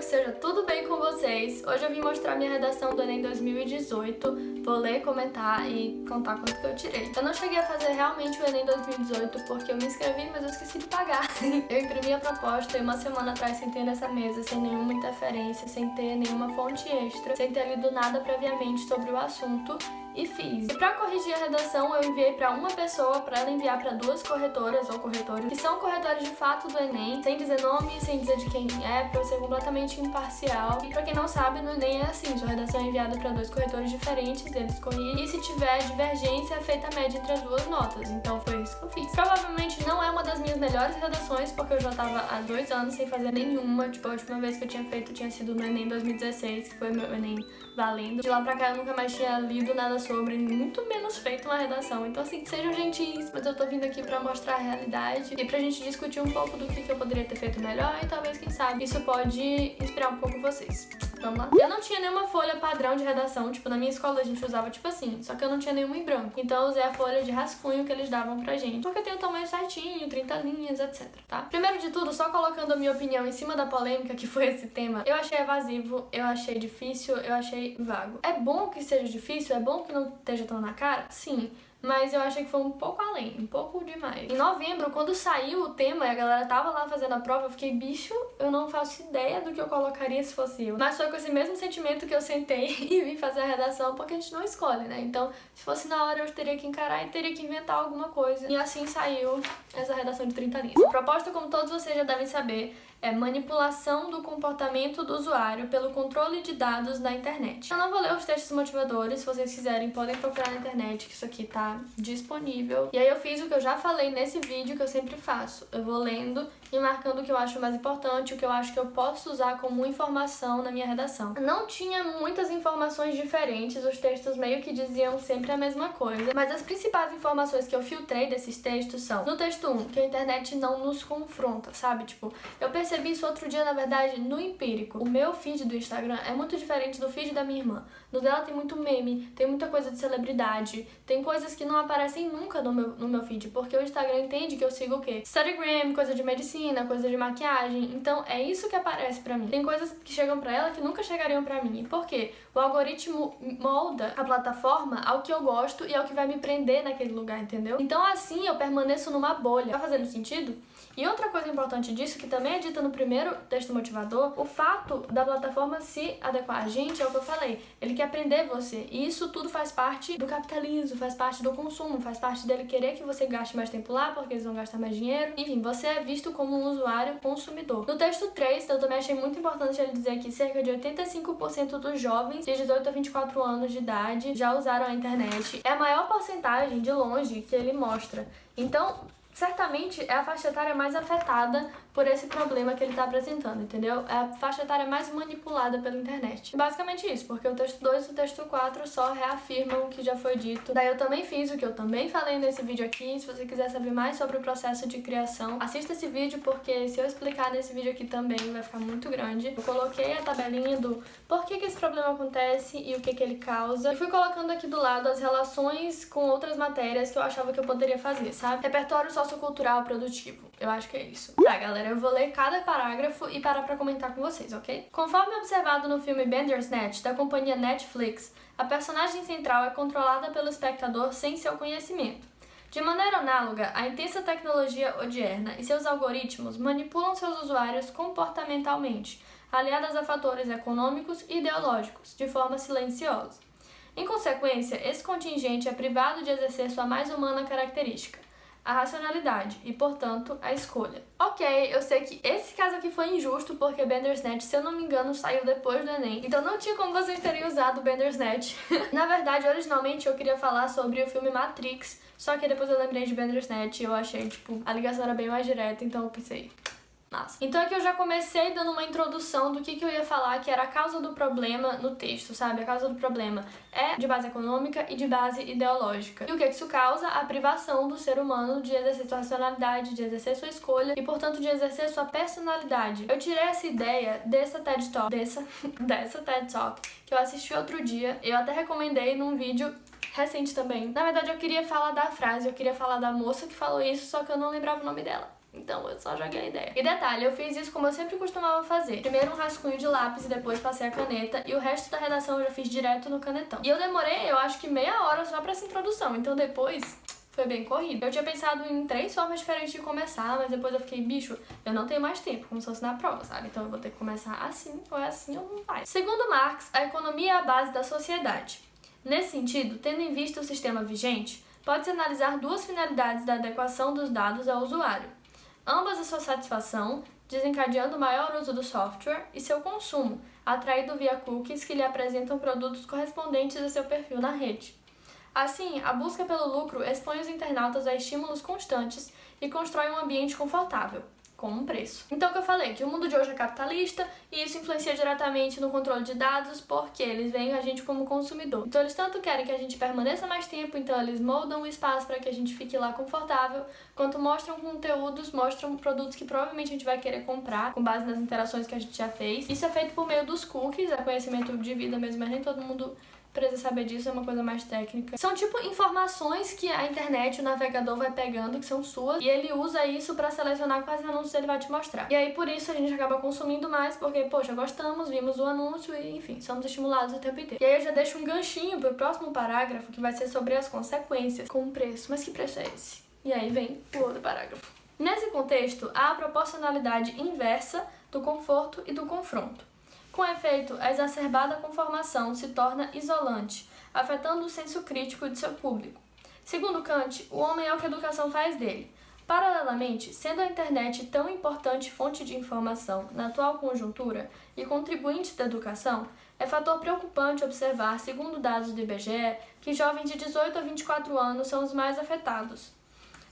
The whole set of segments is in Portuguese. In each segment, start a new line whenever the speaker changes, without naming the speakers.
que seja tudo bem com vocês. Hoje eu vim mostrar minha redação do Enem 2018. Vou ler, comentar e contar quanto que eu tirei. Eu não cheguei a fazer realmente o Enem 2018 porque eu me inscrevi, mas eu esqueci de pagar. Eu imprimi a proposta e uma semana atrás sentei nessa mesa sem nenhuma interferência, sem ter nenhuma fonte extra, sem ter lido nada previamente sobre o assunto. E fiz. E pra corrigir a redação, eu enviei pra uma pessoa, pra ela enviar pra duas corretoras ou corretores, que são corretores de fato do Enem, sem dizer nome, sem dizer de quem é, pra eu ser completamente imparcial. E pra quem não sabe, no Enem é assim, sua redação é enviada pra dois corretores diferentes, eles corrigem, e se tiver divergência, é feita a média entre as duas notas. Então foi isso que eu fiz. Provavelmente não é uma das minhas melhores redações, porque eu já tava há 2 anos sem fazer nenhuma. Tipo, a última vez que eu tinha feito tinha sido no Enem 2016, que foi meu Enem valendo. De lá pra cá eu nunca mais tinha lido nada sobre, muito menos feito uma redação. Então assim, sejam gentis, mas eu tô vindo aqui pra mostrar a realidade e pra gente discutir um pouco do que eu poderia ter feito melhor e talvez, quem sabe, isso pode inspirar um pouco vocês. Vamos lá? Eu não tinha nenhuma folha padrão de redação, tipo, na minha escola a gente usava tipo assim, só que eu não tinha nenhuma em branco. Então eu usei a folha de rascunho que eles davam pra gente, porque tem o tamanho certinho, 30 linhas, etc, tá? Primeiro de tudo, só colocando a minha opinião em cima da polêmica que foi esse tema, eu achei evasivo, eu achei difícil, eu achei vago. É bom que seja difícil, é bom que não esteja tão na cara? Sim. Mas eu achei que foi um pouco além, um pouco demais. Em novembro, quando saiu o tema e a galera tava lá fazendo a prova, eu fiquei, bicho, eu não faço ideia do que eu colocaria se fosse eu. Mas foi com esse mesmo sentimento que eu sentei e vim fazer a redação, porque a gente não escolhe, né? Então, se fosse na hora, eu teria que encarar e teria que inventar alguma coisa. E assim saiu essa redação de 30 linhas. A proposta, como todos vocês já devem saber, é manipulação do comportamento do usuário pelo controle de dados na internet. Eu não vou ler os textos motivadores, se vocês quiserem podem procurar na internet, que isso aqui tá disponível. E aí eu fiz o que eu já falei nesse vídeo, que eu sempre faço. Eu vou lendo e marcando o que eu acho mais importante, o que eu acho que eu posso usar como informação na minha redação. Não tinha muitas informações diferentes, os textos meio que diziam sempre a mesma coisa, mas as principais informações que eu filtrei desses textos são: no texto 1, que a internet não nos confronta, sabe? Tipo, eu percebi isso outro dia, na verdade, no empírico. O meu feed do Instagram é muito diferente do feed da minha irmã. No dela tem muito meme, tem muita coisa de celebridade, tem coisas que não aparecem nunca no meu feed, porque o Instagram entende que eu sigo o quê? Instagram, coisa de medicina, coisa de maquiagem, então é isso que aparece pra mim. Tem coisas que chegam pra ela que nunca chegariam pra mim. Por quê? O algoritmo molda a plataforma ao que eu gosto e ao que vai me prender naquele lugar, entendeu? Então assim eu permaneço numa bolha. Tá fazendo sentido? E outra coisa importante disso, que também é dita no primeiro texto motivador, o fato da plataforma se adequar a gente é o que eu falei. Ele quer prender você. E isso tudo faz parte do capitalismo, faz parte do consumo, faz parte dele querer que você gaste mais tempo lá, porque eles vão gastar mais dinheiro. Enfim, você é visto como um usuário consumidor. No texto 3, eu também achei muito importante ele dizer que cerca de 85% dos jovens de 18 a 24 anos de idade já usaram a internet. É a maior porcentagem, de longe, que ele mostra. Então, certamente é a faixa etária mais afetada por esse problema que ele tá apresentando, entendeu? É a faixa etária mais manipulada pela internet. Basicamente isso, porque o texto 2 e o texto 4 só reafirmam o que já foi dito. Daí eu também fiz o que eu também falei nesse vídeo aqui. Se você quiser saber mais sobre o processo de criação, assista esse vídeo, porque se eu explicar nesse vídeo aqui também vai ficar muito grande. Eu coloquei a tabelinha do porquê que esse problema acontece e o que que ele causa. E fui colocando aqui do lado as relações com outras matérias que eu achava que eu poderia fazer, sabe? Repertório sociocultural produtivo. Eu acho que é isso. Tá, galera, eu vou ler cada parágrafo e parar pra comentar com vocês, ok? Conforme observado no filme Bandersnatch, da companhia Netflix, a personagem central é controlada pelo espectador sem seu conhecimento. De maneira análoga, a intensa tecnologia odierna e seus algoritmos manipulam seus usuários comportamentalmente, aliadas a fatores econômicos e ideológicos, de forma silenciosa. Em consequência, esse contingente é privado de exercer sua mais humana característica, a racionalidade e, portanto, a escolha. Ok, eu sei que esse caso aqui foi injusto porque Bandersnatch, se eu não me engano, saiu depois do Enem, então não tinha como vocês terem usado Bandersnatch. Na verdade, originalmente eu queria falar sobre o filme Matrix, só que depois eu lembrei de Bandersnatch e eu achei, tipo, a ligação era bem mais direta, então eu pensei... Nossa. Então aqui eu já comecei dando uma introdução do que eu ia falar, que era a causa do problema no texto, sabe? A causa do problema é de base econômica e de base ideológica. E o que isso causa? A privação do ser humano de exercer sua racionalidade, de exercer sua escolha e, portanto, de exercer sua personalidade. Eu tirei essa ideia dessa TED Talk, dessa TED Talk que eu assisti outro dia. Eu até recomendei num vídeo recente também. Na verdade, eu queria falar da frase, eu queria falar da moça que falou isso, só que eu não lembrava o nome dela. Então eu só joguei a ideia. E detalhe, eu fiz isso como eu sempre costumava fazer. Primeiro um rascunho de lápis e depois passei a caneta. E o resto da redação eu já fiz direto no canetão. E eu demorei, eu acho que meia hora só pra essa introdução. Então depois foi bem corrido. Eu tinha pensado em 3 formas diferentes de começar, mas depois eu fiquei, bicho, eu não tenho mais tempo, como se fosse na prova, sabe? Então eu vou ter que começar assim, ou é assim ou não vai. Segundo Marx, a economia é a base da sociedade. Nesse sentido, tendo em vista o sistema vigente, pode-se analisar 2 finalidades da adequação dos dados ao usuário. Ambas a sua satisfação, desencadeando o maior uso do software, e seu consumo, atraído via cookies que lhe apresentam produtos correspondentes a seu perfil na rede. Assim, a busca pelo lucro expõe os internautas a estímulos constantes e constrói um ambiente confortável, com um preço. Então, o que eu falei, que o mundo de hoje é capitalista e isso influencia diretamente no controle de dados porque eles veem a gente como consumidor. Então, eles tanto querem que a gente permaneça mais tempo, então eles moldam o espaço para que a gente fique lá confortável, quanto mostram conteúdos, mostram produtos que provavelmente a gente vai querer comprar com base nas interações que a gente já fez. Isso é feito por meio dos cookies, é conhecimento de vida mesmo, mas nem todo mundo precisa saber disso, é uma coisa mais técnica. São tipo informações que a internet, o navegador vai pegando, que são suas, e ele usa isso pra selecionar quais anúncios ele vai te mostrar. E aí por isso a gente acaba consumindo mais, porque, poxa, gostamos, vimos o anúncio e, enfim, somos estimulados o tempo inteiro. E aí eu já deixo um ganchinho pro próximo parágrafo, que vai ser sobre as consequências com o preço. Mas que preço é esse? E aí vem o outro parágrafo. Nesse contexto, há a proporcionalidade inversa do conforto e do confronto. Com efeito, a exacerbada conformação se torna isolante, afetando o senso crítico de seu público. Segundo Kant, o homem é o que a educação faz dele. Paralelamente, sendo a internet tão importante fonte de informação na atual conjuntura e contribuinte da educação, é fator preocupante observar, segundo dados do IBGE, que jovens de 18 a 24 anos são os mais afetados.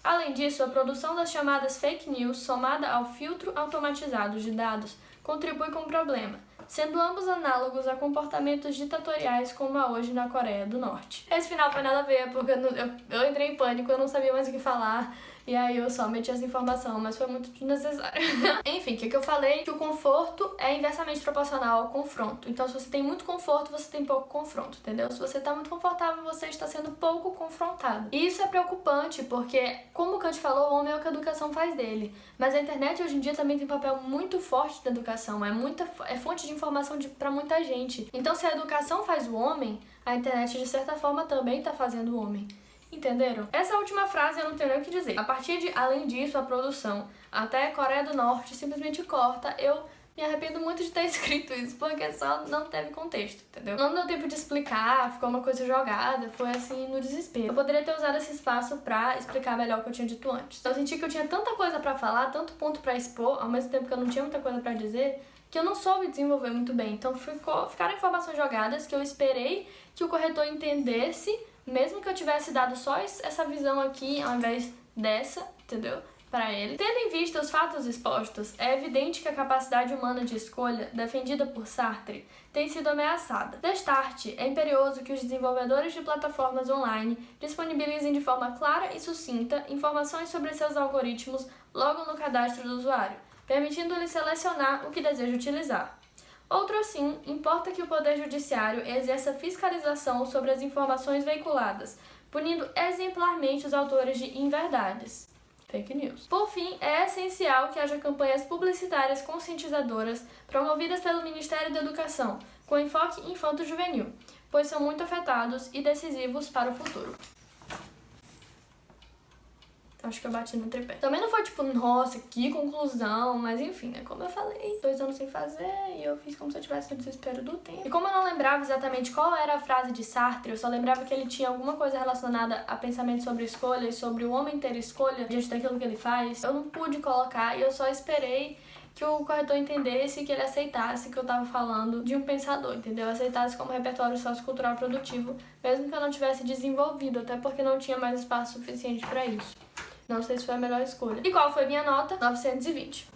Além disso, a produção das chamadas fake news, somada ao filtro automatizado de dados, contribui com o problema, sendo ambos análogos a comportamentos ditatoriais como há hoje na Coreia do Norte. Esse final foi nada a ver, porque eu entrei em pânico, eu não sabia mais o que falar, e aí eu só meti essa informação, mas foi muito desnecessário. Enfim, o que eu falei? Que o conforto é inversamente proporcional ao confronto. Então, se você tem muito conforto, você tem pouco confronto, entendeu? Se você tá muito confortável, você está sendo pouco confrontado. E isso é preocupante, porque, como o Kant falou, o homem é o que a educação faz dele. Mas a internet hoje em dia também tem um papel muito forte da educação, é fonte de informação pra muita gente. Então, se a educação faz o homem, a internet, de certa forma, também tá fazendo o homem. Entenderam? Essa última frase eu não tenho nem o que dizer. A partir de, além disso, a produção até a Coreia do Norte simplesmente corta. Eu me arrependo muito de ter escrito isso, porque só não teve contexto, entendeu? Não deu tempo de explicar, ficou uma coisa jogada, foi assim, no desespero. Eu poderia ter usado esse espaço pra explicar melhor o que eu tinha dito antes. Eu senti que eu tinha tanta coisa pra falar, tanto ponto pra expor, ao mesmo tempo que eu não tinha muita coisa pra dizer, que eu não soube desenvolver muito bem. Então ficaram informações jogadas que eu esperei que o corretor entendesse, mesmo que eu tivesse dado só essa visão aqui, ao invés dessa, entendeu? Para ele. Tendo em vista os fatos expostos, é evidente que a capacidade humana de escolha, defendida por Sartre, tem sido ameaçada. Destarte, é imperioso que os desenvolvedores de plataformas online disponibilizem de forma clara e sucinta informações sobre seus algoritmos logo no cadastro do usuário, permitindo-lhe selecionar o que deseja utilizar. Outro assim, importa que o Poder Judiciário exerça fiscalização sobre as informações veiculadas, punindo exemplarmente os autores de inverdades. Fake news. Por fim, é essencial que haja campanhas publicitárias conscientizadoras promovidas pelo Ministério da Educação, com enfoque infanto-juvenil, pois são muito afetados e decisivos para o futuro. Acho que eu bati no tripé. Também não foi tipo, nossa, que conclusão, mas enfim, né? Como eu falei, 2 anos sem fazer e eu fiz como se eu tivesse no desespero do tempo. E como eu não lembrava exatamente qual era a frase de Sartre, eu só lembrava que ele tinha alguma coisa relacionada a pensamento sobre escolha e sobre o homem ter escolha diante daquilo que ele faz, eu não pude colocar e eu só esperei que o corretor entendesse e que ele aceitasse que eu tava falando de um pensador, entendeu? Aceitasse como repertório sociocultural produtivo, mesmo que eu não tivesse desenvolvido, até porque não tinha mais espaço suficiente pra isso. Não sei se foi a melhor escolha. E qual foi minha nota? 920.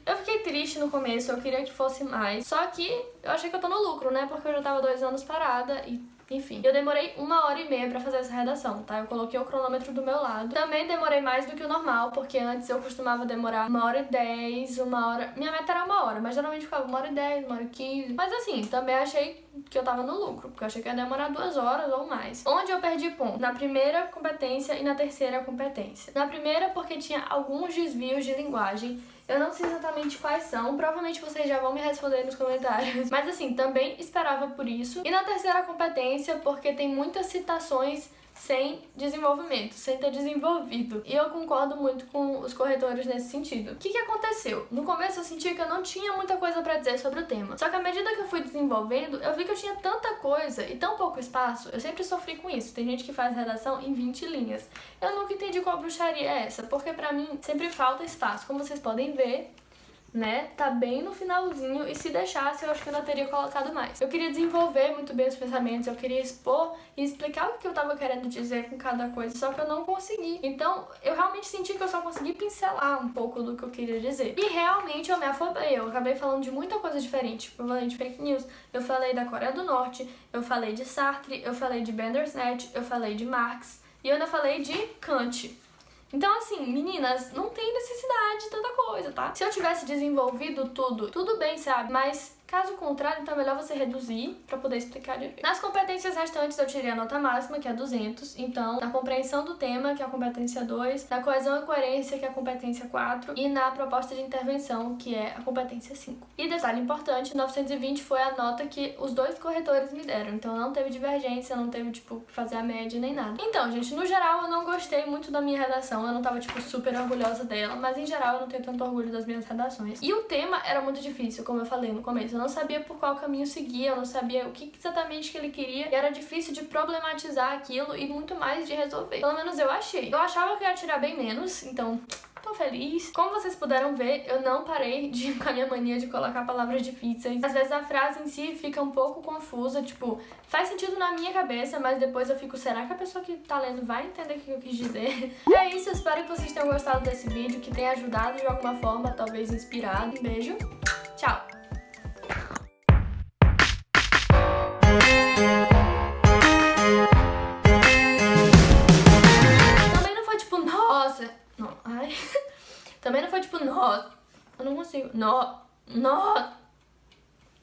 Eu fiquei triste no começo, eu queria que fosse mais. Só que eu achei que eu tô no lucro, né? Porque eu já tava 2 anos parada e Enfim, eu demorei 1h30 pra fazer essa redação, tá? Eu coloquei o cronômetro do meu lado. Também demorei mais do que o normal, porque antes eu costumava demorar 1h10, 1h... Minha meta era 1h, mas geralmente ficava 1h10, 1h15. Mas assim, também achei que eu tava no lucro, porque eu achei que ia demorar 2 horas ou mais. Onde eu perdi ponto? Na primeira competência e na terceira competência. Na primeira, porque tinha alguns desvios de linguagem. Eu não sei exatamente quais são, provavelmente vocês já vão me responder nos comentários. Mas assim, também esperava por isso. E na terceira competência, porque tem muitas citações sem desenvolvimento, sem ter desenvolvido. E eu concordo muito com os corretores nesse sentido. O que aconteceu? No começo eu senti que eu não tinha muita coisa pra dizer sobre o tema. Só que à medida que eu fui desenvolvendo, eu vi que eu tinha tanta coisa e tão pouco espaço. Eu sempre sofri com isso. Tem gente que faz redação em 20 linhas. Eu nunca entendi qual bruxaria é essa, porque pra mim sempre falta espaço. Como vocês podem ver, né, tá bem no finalzinho, e se deixasse eu acho que eu ainda teria colocado mais. Eu queria desenvolver muito bem os pensamentos, eu queria expor e explicar o que eu tava querendo dizer com cada coisa, só que eu não consegui. Então, eu realmente senti que eu só consegui pincelar um pouco do que eu queria dizer. E realmente eu me afobei, eu acabei falando de muita coisa diferente. Tipo, eu falei de fake news, eu falei da Coreia do Norte, eu falei de Sartre, eu falei de Bandersnatch, eu falei de Marx, e eu ainda falei de Kant. Então, assim, meninas, não tem necessidade de tanta coisa, tá? Se eu tivesse desenvolvido tudo bem, sabe? Mas caso contrário, então é melhor você reduzir pra poder explicar direito. Nas competências restantes eu tirei a nota máxima, que é 200. Então, na compreensão do tema, que é a competência 2, na coesão e coerência, que é a competência 4, e na proposta de intervenção, que é a competência 5. E detalhe importante, 920 foi a nota que os 2 corretores me deram. Então, não teve divergência, não teve, tipo, fazer a média nem nada. Então, gente, no geral, eu não gostei muito da minha redação. Eu não tava, tipo, super orgulhosa dela, mas em geral eu não tenho tanto orgulho das minhas redações. E o tema era muito difícil, como eu falei no começo. Eu não sabia por qual caminho seguir, eu não sabia o que exatamente que ele queria, e era difícil de problematizar aquilo e muito mais de resolver. Pelo menos eu achei. Eu achava que eu ia tirar bem menos, então tô feliz. Como vocês puderam ver, eu não parei com a minha mania de colocar palavras difíceis. Às vezes a frase em si fica um pouco confusa, tipo, faz sentido na minha cabeça, mas depois eu fico, será que a pessoa que tá lendo vai entender o que eu quis dizer? É isso, eu espero que vocês tenham gostado desse vídeo, que tenha ajudado de alguma forma, talvez inspirado. Um beijo, tchau! Também não foi tipo, nossa... Não, ai... Também não foi tipo, nossa... Eu não consigo... Nossa...